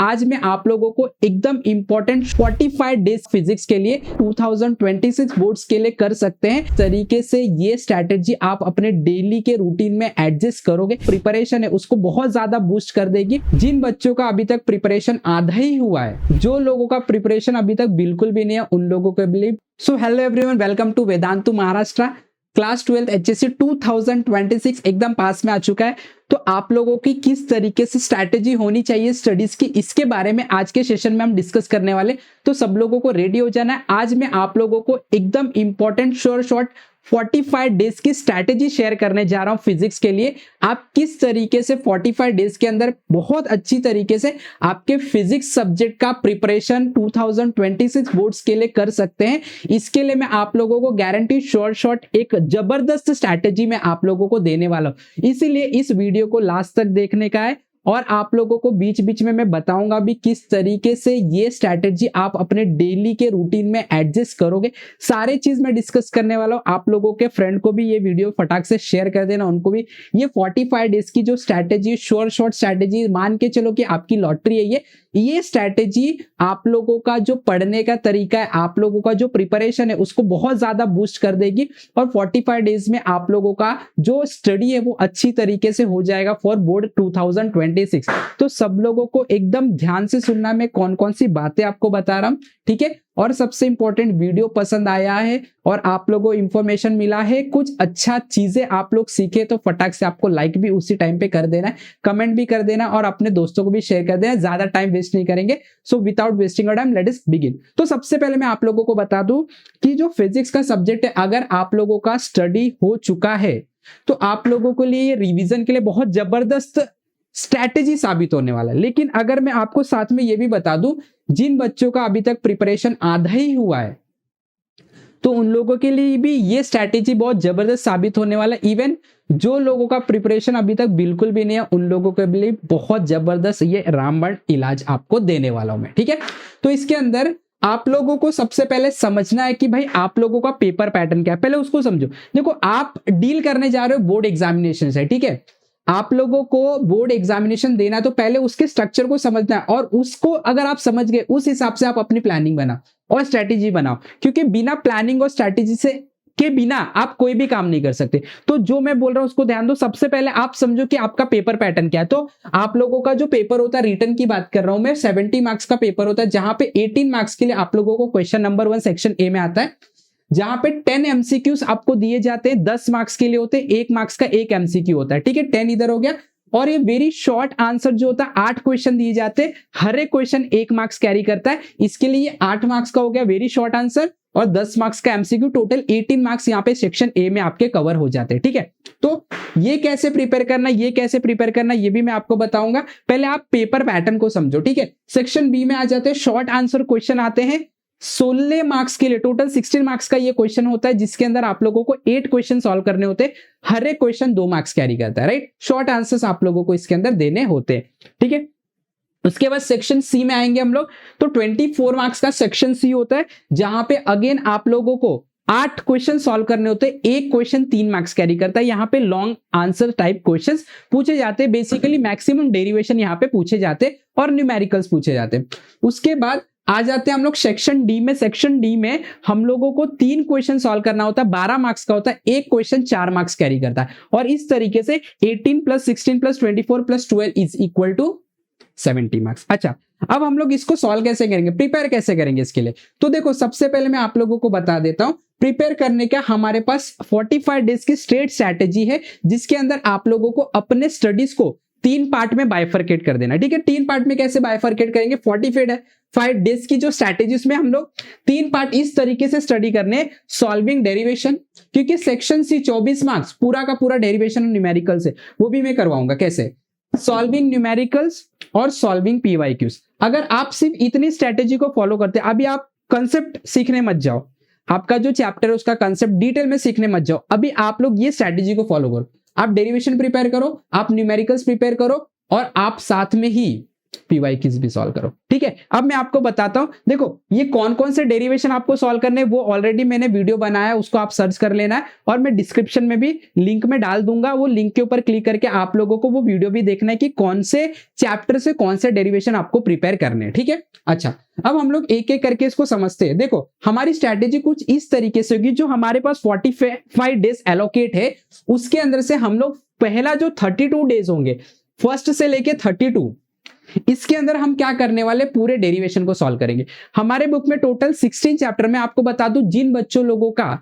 आज मैं आप लोगों को एकदम इंपॉर्टेंट 45 डेज फिजिक्स के लिए 2026 बोर्ड्स के लिए कर सकते हैं तरीके से ये स्ट्रैटेजी आप अपने डेली के रूटीन में एडजस्ट करोगे, प्रिपरेशन है उसको बहुत ज्यादा बूस्ट कर देगी। जिन बच्चों का अभी तक प्रिपरेशन आधा ही हुआ है, जो लोगों का प्रिपरेशन अभी तक बिल्कुल भी नहीं है, उन लोगों के लिए so hello everyone, welcome to Vedantu Maharashtra. Class 12 HSC 2026 एकदम पास में आ चुका है, तो आप लोगों की किस तरीके से स्ट्रैटेजी होनी चाहिए स्टडीज की, इसके बारे में आज के सेशन में हम डिस्कस करने वाले। तो सब लोगों को रेडी हो जाना है। आज मैं आप लोगों को एकदम इंपॉर्टेंट शॉर्ट 45 डेज की स्ट्रैटेजी शेयर करने जा रहा हूं फिजिक्स के लिए। आप किस तरीके से 45 डेज के अंदर बहुत अच्छी तरीके से आपके फिजिक्स सब्जेक्ट का प्रिपरेशन 2026 बोर्ड्स के लिए कर सकते हैं, इसके लिए मैं आप लोगों को गारंटी शॉर्ट एक जबरदस्त स्ट्रैटेजी में आप लोगों को देने वाला हूं। इसीलिए इस वीडियो को लास्ट तक देखने का है और आप लोगों को बीच बीच में मैं बताऊंगा भी किस तरीके से ये स्ट्रैटेजी आप अपने डेली के रूटीन में एडजस्ट करोगे। सारे चीज मैं डिस्कस करने वाला हूं। आप लोगों के फ्रेंड को भी ये वीडियो फटाक से शेयर कर देना, उनको भी ये 45 डेज की जो स्ट्रैटेजी शॉर्ट स्ट्रैटेजी मान के चलो कि आपकी लॉटरी है। ये स्ट्रैटेजी आप लोगों का जो पढ़ने का तरीका है, आप लोगों का जो प्रिपरेशन है उसको बहुत ज्यादा बूस्ट कर देगी और 45 डेज में आप लोगों का जो स्टडी है वो अच्छी तरीके से हो जाएगा फॉर बोर्ड 2026। तो सब लोगों को एकदम ध्यान से सुनना, मैं कौन कौन सी बातें आपको बता रहा हूं, ठीक है। और सबसे इंपॉर्टेंट, वीडियो पसंद आया है और आप लोगों को इंफॉर्मेशन मिला है, कुछ अच्छा चीजें आप लोग सीखे, तो फटाक से आपको लाइक भी उसी टाइम पे कर देना है, कमेंट भी कर देना और अपने दोस्तों को भी शेयर कर देना। ज्यादा टाइम वेस्ट नहीं करेंगे, so without wasting a time let us begin. तो सबसे पहले मैं आप लोगों को बता दूं कि जो फिजिक्स का सब्जेक्ट है, अगर आप लोगों का स्टडी हो चुका है तो आप लोगों के लिए रिविजन के लिए बहुत जबरदस्त स्ट्रैटेजी साबित होने वाला है। लेकिन अगर मैं आपको साथ में ये भी बता दूं, जिन बच्चों का अभी तक प्रिपरेशन आधा ही हुआ है तो उन लोगों के लिए भी ये स्ट्रैटेजी बहुत जबरदस्त साबित होने वाला है। इवन जो लोगों का प्रिपरेशन अभी तक बिल्कुल भी नहीं है, उन लोगों के लिए बहुत जबरदस्त ये रामबाण इलाज आपको देने वाला हूं मैं, ठीक है। तो इसके अंदर आप लोगों को सबसे पहले समझना है कि भाई आप लोगों का पेपर पैटर्न क्या है, पहले उसको समझो। देखो, आप डील करने जा रहे हो बोर्ड एग्जामिनेशन से, ठीक है। आप लोगों को बोर्ड एग्जामिनेशन देना है तो पहले उसके स्ट्रक्चर को समझना है और उसको अगर आप समझ गए उस हिसाब से आप अपनी प्लानिंग बनाओ और स्ट्रैटेजी बनाओ, क्योंकि बिना प्लानिंग और स्ट्रैटेजी से के बिना आप कोई भी काम नहीं कर सकते। तो जो मैं बोल रहा हूं उसको ध्यान दो। सबसे पहले आप समझो कि आपका पेपर पैटर्न क्या है। तो आप लोगों का जो पेपर होता है, रिटर्न की बात कर रहा हूं मैं, 70 मार्क्स का पेपर होता है, जहां पे 18 मार्क्स के लिए आप लोगों को क्वेश्चन नंबर 1 सेक्शन ए में आता है, जहां पे 10 एमसीक्यूज आपको दिए जाते हैं, 10 मार्क्स के लिए होते हैं, 1 मार्क्स का एक एमसीक्यू होता है, ठीक है। 10 इधर हो गया और ये वेरी शॉर्ट आंसर जो होता है, 8 क्वेश्चन दिए जाते हैं, हर एक क्वेश्चन 1 मार्क्स कैरी करता है, इसके लिए 8 मार्क्स का हो गया वेरी शॉर्ट आंसर और 10 मार्क्स का एमसीक्यू, टोटल 18 मार्क्स यहाँ पे सेक्शन ए में आपके कवर हो जाते हैं, ठीक है। तो ये कैसे प्रिपेयर करना, ये कैसे प्रिपेयर करना, ये भी मैं आपको बताऊंगा। पहले आप पेपर पैटर्न को समझो, ठीक है। सेक्शन बी में आ जाते हैं, शॉर्ट आंसर क्वेश्चन आते हैं 16 मार्क्स के लिए, टोटल 16 मार्क्स का ये क्वेश्चन होता है, जिसके अंदर आप लोगों को 8 क्वेश्चन सॉल्व करने होते हैं, हर एक क्वेश्चन 2 मार्क्स कैरी करता है, राइट। शॉर्ट आंसर्स आप लोगों को इसके अंदर देने होते हैं, ठीक है। उसके बाद सेक्शन सी में आएंगे हम लोग, तो 24 मार्क्स का सेक्शन सी होता है, जहां पे अगेन आप लोगों को 8 क्वेश्चन सॉल्व करने होते हैं, एक क्वेश्चन 3 मार्क्स कैरी करता है। यहाँ पे लॉन्ग आंसर टाइप क्वेश्चंस पूछे जाते हैं, बेसिकली मैक्सिमम डेरिवेशन यहाँ पे पूछे जाते हैं और न्यूमेरिकल्स पूछे जाते हैं। उसके बाद आ जाते हैं हम लोग सेक्शन डी में। सेक्शन डी में हम लोगों को 3 क्वेश्चन सॉल्व करना होता है, 12 मार्क्स का होता है, एक क्वेश्चन 4 मार्क्स कैरी करता है और इस तरीके से 18 + 16 + 24 + 12 इज इक्वल टू 70 मार्क्स। अच्छा, अब हम लोग इसको सॉल्व कैसे करेंगे, प्रिपेयर कैसे करेंगे इसके लिए। तो देखो, सबसे पहले मैं आप लोगों को बता देता हूं प्रिपेयर करने का हमारे पास 45 डेज की स्ट्रेट स्ट्रैटेजी है, जिसके अंदर आप लोगों को अपने स्टडीज को 3 पार्ट में बाइफरकेट कर देना, ठीक है। 3 पार्ट में कैसे बाइफरकेट करेंगे, 45 डेज की जो स्ट्रैटेजी, उसमें हम लोग 3 पार्ट इस तरीके से स्टडी करने, सॉल्विंग डेरिवेशन, क्योंकि सेक्शन सी 24 मार्क्स पूरा का पूरा डेरिवेशन और न्यूमेरिकल से, वो भी मैं करवाऊंगा कैसे, सॉल्विंग न्यूमेरिकल्स और सॉल्विंग पीवाईक्यूज। अगर आप सिर्फ इतनी स्ट्रैटेजी को फॉलो करते, अभी आप कंसेप्ट सीखने मत जाओ, आपका जो चैप्टर है उसका कंसेप्ट डिटेल में सीखने मत जाओ, अभी आप लोग ये स्ट्रैटेजी को फॉलो करो। आप डेरिवेशन प्रिपेयर करो, आप न्यूमेरिकल्स प्रिपेयर करो और आप साथ में ही पीवाईक्यूज भी सॉल्व करो। ठीक है, अब मैं आपको बताता हूं, देखो ये कौन कौन से डेरिवेशन आपको सॉल्व करने, वो ऑलरेडी मैंने वीडियो बनाया है, उसको आप सर्च कर लेना है और मैं डिस्क्रिप्शन में भी लिंक में डाल दूंगा। वो लिंक के ऊपर क्लिक करके आप लोगों को वो वीडियो भी देखना है कि कौन से चैप्टर से कौन से डेरिवेशन आपको प्रिपेयर करने हैं। ठीक है, अच्छा अब हम लोग एक एक करके इसको समझते हैं। देखो हमारी स्ट्रैटेजी कुछ इस तरीके से होगी, जो हमारे पास 45 डेज एलोकेट है उसके अंदर से हम लोग पहला जो 32 डेज होंगे, फर्स्ट से लेके 32, इसके अंदर हम क्या करने वाले, पूरे डेरिवेशन को सॉल्व करेंगे। हमारे बुक में टोटल 16 चैप्टर में आपको बता दूं, जिन बच्चों लोगों का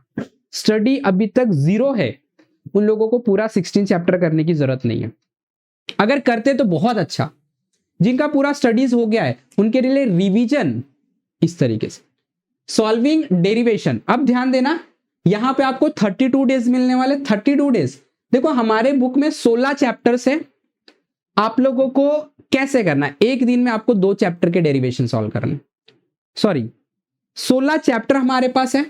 स्टडी अभी तक 0 है उन लोगों को पूरा 16 चैप्टर करने की जरूरत नहीं है। अगर करते तो बहुत अच्छा, जिनका पूरा स्टडीज हो गया है उनके लिए रिवीजन इस तरीके से सॉल्विंग डेरिवेशन। अब ध्यान देना, यहां पे आपको 32 डेज मिलने वाले। 32 डेज, देखो हमारे बुक में 16 चैप्टर्स है, आप लोगों को कैसे करना है, एक दिन में आपको 2 चैप्टर के डेरिवेशन सॉल्व करने, सॉरी 16 चैप्टर हमारे पास है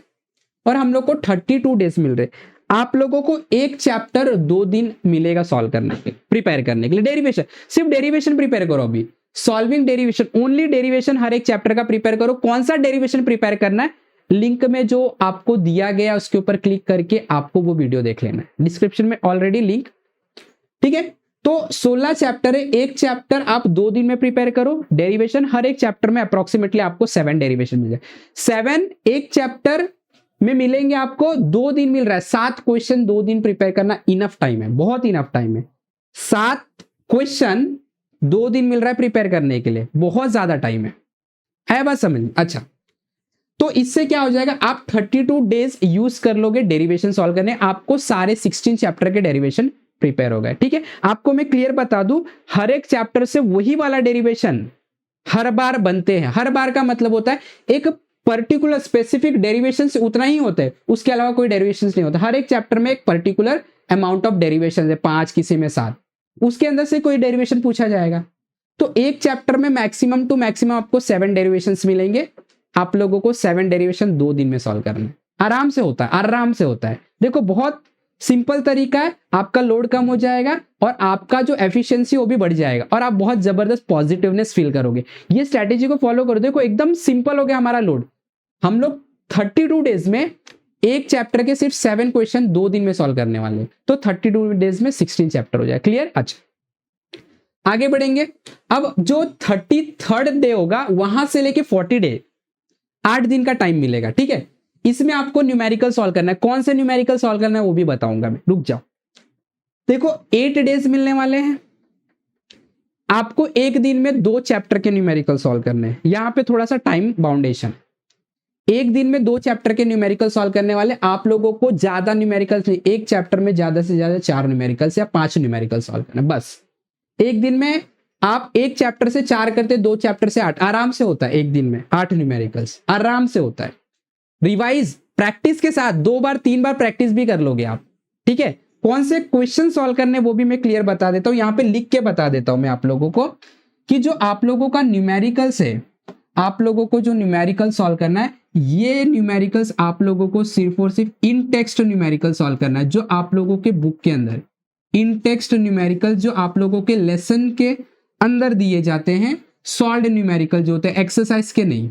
और हम लोग को 32 डेज मिल रहे, आप लोगों को एक चैप्टर 2 दिन मिलेगा सॉल्व करने के, प्रिपेयर करने के लिए। डेरिवेशन, सिर्फ डेरिवेशन प्रिपेयर करो, अभी सॉल्विंग डेरिवेशन, ओनली डेरिवेशन हर एक चैप्टर का प्रिपेयर करो। कौन सा डेरिवेशन प्रिपेयर करना है, लिंक में जो आपको दिया गया उसके ऊपर क्लिक करके आपको वो वीडियो देख लेना है, डिस्क्रिप्शन में ऑलरेडी लिंक। ठीक है, तो 16 चैप्टर है, एक चैप्टर आप 2 दिन में प्रिपेयर करो डेरिवेशन, हर एक चैप्टर में अप्रोक्सीमेटली आपको 7 डेरिवेशन मिल जाए। 7 एक चैप्टर में मिलेंगे आपको, 2 दिन मिल रहा है, 7 क्वेश्चन 2 दिन प्रिपेयर करना इनफ टाइम है, बहुत इनफ टाइम है। 7 क्वेश्चन 2 दिन मिल रहा है प्रिपेयर करने के लिए, बहुत ज्यादा टाइम है बात समझ। अच्छा, तो इससे क्या हो जाएगा, आप 32 डेज यूज कर लोगे डेरिवेशन सॉल्व करने, आपको सारे 16 चैप्टर के डेरिवेशन प्रिपेयर हो गए। ठीक है, आपको मैं क्लियर बता दूं, हर एक चैप्टर से वही वाला डेरिवेशन हर बार बनते हैं। हर बार का मतलब होता है एक पर्टिकुलर स्पेसिफिक डेरिवेशन से उतना ही होता है, उसके अलावा कोई डेरिवेशन नहीं होता। हर एक चैप्टर में एक पर्टिकुलर अमाउंट ऑफ डेरिवेशन है, 5 किसी में 7, उसके अंदर से कोई डेरिवेशन पूछा जाएगा। तो एक चैप्टर में मैक्सिमम टू मैक्सिमम आपको 7 डेरिवेशन मिलेंगे, आप लोगों को 7 डेरिवेशन 2 दिन में सॉल्व करना है। आराम से होता है, आराम से होता है। देखो बहुत सिंपल तरीका है, आपका लोड कम हो जाएगा और आपका जो एफिशिएंसी वो भी बढ़ जाएगा और आप बहुत जबरदस्त पॉजिटिवनेस फील करोगे। ये स्ट्रैटेजी को फॉलो करो, देखो एकदम सिंपल हो गया हमारा लोड। हम लोग 32 डेज में एक चैप्टर के सिर्फ 7 क्वेश्चन 2 दिन में सॉल्व करने वाले, तो 32 डेज में 16 चैप्टर हो जाए। क्लियर? अच्छा आगे बढ़ेंगे। अब जो 33rd डे होगा वहां से लेके 40 डे 8 दिन का टाइम मिलेगा। ठीक है, इसमें आपको न्यूमेरिकल सॉल्व करना है। कौन से न्यूमेरिकल सॉल्व करना है वो भी बताऊंगा मैं, रुक जाओ। देखो 8 डेज मिलने वाले हैं, आपको एक दिन में 2 चैप्टर के न्यूमेरिकल सॉल्व करने हैं। यहां पे थोड़ा सा टाइम बाउंडेशन, एक दिन में 2 चैप्टर के न्यूमेरिकल सॉल्व करने वाले। आप लोगों को ज्यादा न्यूमेरिकल नहीं, एक चैप्टर में ज्यादा से ज्यादा 4 न्यूमेरिकल्स या 5 न्यूमेरिकल सॉल्व करना बस। एक दिन में आप एक चैप्टर से 4 करते, 2 चैप्टर से 8, आराम से होता है। एक दिन में 8 न्यूमेरिकल्स आराम से होता है। रिवाइज प्रैक्टिस के साथ 2 बार 3 बार प्रैक्टिस भी कर लोगे आप। ठीक है, कौन से क्वेश्चन सॉल्व करने वो भी मैं क्लियर बता देता हूं, यहां पे लिख के बता देता हूं मैं आप लोगों को कि जो आप लोगों का न्यूमेरिकल्स है, आप लोगों को जो न्यूमेरिकल सॉल्व करना है, ये न्यूमेरिकल्स आप लोगों को सिर्फ और सिर्फ इन टेक्स्ट न्यूमेरिकल सॉल्व करना है, जो आप लोगों के बुक के अंदर इन टेक्स्ट न्यूमेरिकल जो आप लोगों के लेसन के अंदर दिए जाते हैं, सॉल्व्ड न्यूमेरिकल जो होते हैं, एक्सरसाइज के नहीं,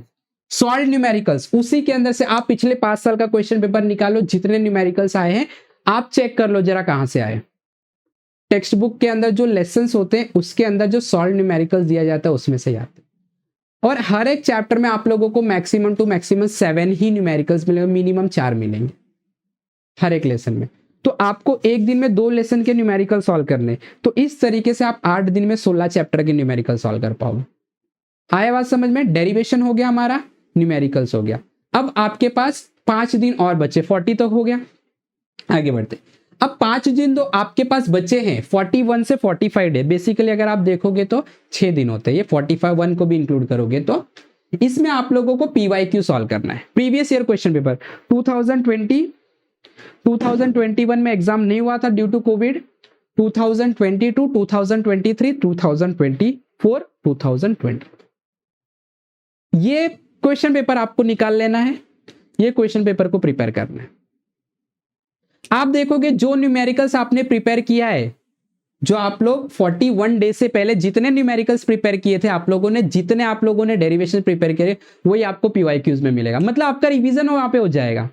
सॉल्व्ड न्यूमेरिकल्स, उसी के अंदर से आप पिछले 5 साल का क्वेश्चन पेपर निकालो, जितने न्यूमेरिकल्स आए हैं आप चेक कर लो जरा कहां से आए। टेक्स्ट बुक के अंदर जो लेसन्स होते हैं उसके अंदर जो सॉल्व्ड न्यूमेरिकल्स दिया जाता है उसमें से आते हैं। और हर एक चैप्टर में आप लोगों को मैक्सिमम टू मैक्सिमम 7 ही न्यूमेरिकल्स मिलेंगे, मिनिमम 4 मिलेंगे हर एक लेसन में। तो आपको एक दिन में 2 लेसन के न्यूमेरिकल सॉल्व करने, तो इस तरीके से आप 8 दिन में 16 चैप्टर के न्यूमेरिकल सॉल्व कर पाओगे। आया बात समझ में? डेरिवेशन हो गया हमारा, न्यूमेरिकल्स हो गया। अब आपके पास 5 दिन और बचे, 40 तक हो गया। आगे बढ़ते, अब 5 दिन तो आपके पास बचे हैं, 41 से 45 डे। बेसिकली अगर आप देखोगे तो 6 दिन होते हैं, ये 45 को भी इंक्लूड करोगे तो इसमें आप लोगों को पीवाईक्यू सॉल्व करना है। प्रीवियस ईयर क्वेश्चन पेपर 2021 में एग्जाम नहीं हुआ था ड्यू टू कोविड, 2022, 2023, 2024, 2020 ये क्वेश्चन पेपर आपको निकाल लेना है, ये क्वेश्चन पेपर को प्रिपेयर करना है। आप देखोगे जो न्यूमेरिकल्स आपने प्रिपेयर किया है जो आप लोग 41 डेज से पहले जितने न्यूमेरिकल्स प्रिपेयर किए थे आप लोगों ने, जितने आप लोगों ने डेरिवेशन प्रिपेयर किए वही आपको पीवाईक्यूज में मिलेगा, मतलब आपका रिवीजन वहां पे हो जाएगा।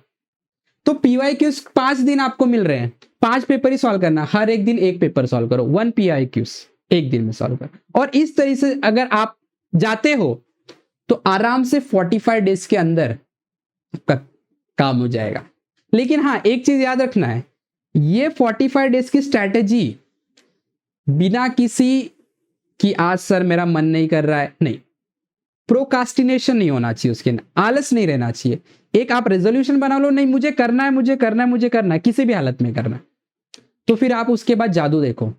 तो पीवाईक्यूज 5 दिन आपको मिल रहे हैं, 5 पेपर ही सॉल्व करना, हर एक दिन एक पेपर सॉल्व करो, 1 पीवाईक्यूज एक दिन में सॉल्व करो। और इस तरीके से अगर आप जाते हो तो आराम से 45 डेज के अंदर आपका काम हो जाएगा। लेकिन हाँ, एक चीज याद रखना है, ये 45 डेज की स्ट्रैटेजी बिना किसी कि आज सर मेरा मन नहीं कर रहा है, नहीं, प्रोकास्टिनेशन नहीं होना चाहिए, उसके आलस नहीं रहना चाहिए। एक आप रेजोल्यूशन बना लो, नहीं मुझे करना है, मुझे करना है, मुझे करना है, किसी भी हालत में करना है, तो फिर आप उसके बाद जादू देखो,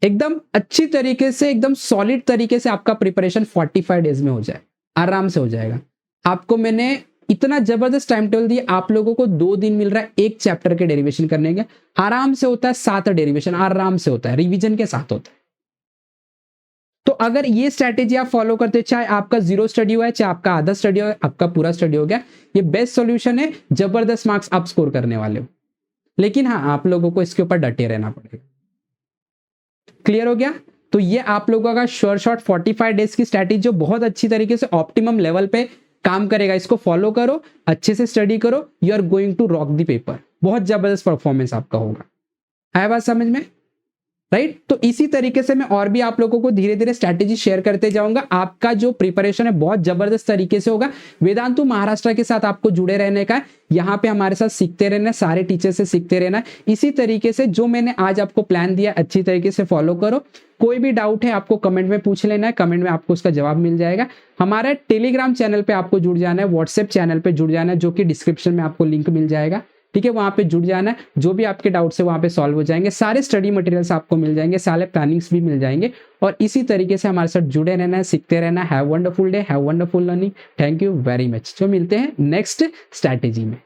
एकदम अच्छी तरीके से, एकदम सॉलिड तरीके से आपका प्रिपरेशन 45 डेज में हो जाए, आराम से हो जाएगा। आपको मैंने इतना जबरदस्त टाइम टेबल दिया, आप लोगों को 2 दिन मिल रहा है एक चैप्टर के डेरिवेशन करने के, आराम से होता है 7 डेरिवेशन, आराम से होता है, रिवीजन के साथ होता है। तो अगर ये स्ट्रैटेजी आप फॉलो करते, चाहे आपका 0 स्टडी हुआ है, चाहे आपका आधा स्टडी हुआ है, आपका पूरा स्टडी हो गया, ये बेस्ट सॉल्यूशन है, जबरदस्त मार्क्स आप स्कोर करने वाले हो। लेकिन हाँ, आप लोगों को इसके ऊपर डटे रहना पड़ेगा। क्लियर हो गया? तो ये आप लोगों का श्योर शॉट 45 डेज की स्ट्रैटेजी जो बहुत अच्छी तरीके से ऑप्टिमम लेवल पे काम करेगा, इसको फॉलो करो, अच्छे से स्टडी करो, you are going to rock the paper, बहुत जबरदस्त परफॉर्मेंस आपका होगा। आया बात समझ में? राइट? तो इसी तरीके से मैं और भी आप लोगों को धीरे धीरे स्ट्रैटेजी शेयर करते जाऊंगा। आपका जो प्रिपरेशन है बहुत जबरदस्त तरीके से होगा। वेदांतु महाराष्ट्र के साथ आपको जुड़े रहने का है, यहाँ पे हमारे साथ सीखते रहना है, सारे टीचर से सीखते रहना है। इसी तरीके से जो मैंने आज आपको प्लान दिया अच्छी तरीके से फॉलो करो। कोई भी डाउट है आपको कमेंट में पूछ लेना है, कमेंट में आपको उसका जवाब मिल जाएगा। हमारा टेलीग्राम चैनल पे आपको जुड़ जाना है, व्हाट्सएप चैनल पे जुड़ जाना है, जो कि डिस्क्रिप्शन में आपको लिंक मिल जाएगा, ठीक है? वहां पे जुड़ जाना है, जो भी आपके डाउट्स है वहां पे सॉल्व हो जाएंगे, सारे स्टडी मटेरियल्स आपको मिल जाएंगे, सारे प्लानिंग्स भी मिल जाएंगे। और इसी तरीके से हमारे साथ जुड़े रहना है, सीखते रहना है। Have wonderful day, have wonderful learning. Thank you very much. जो मिलते हैं नेक्स्ट स्ट्रैटेजी में।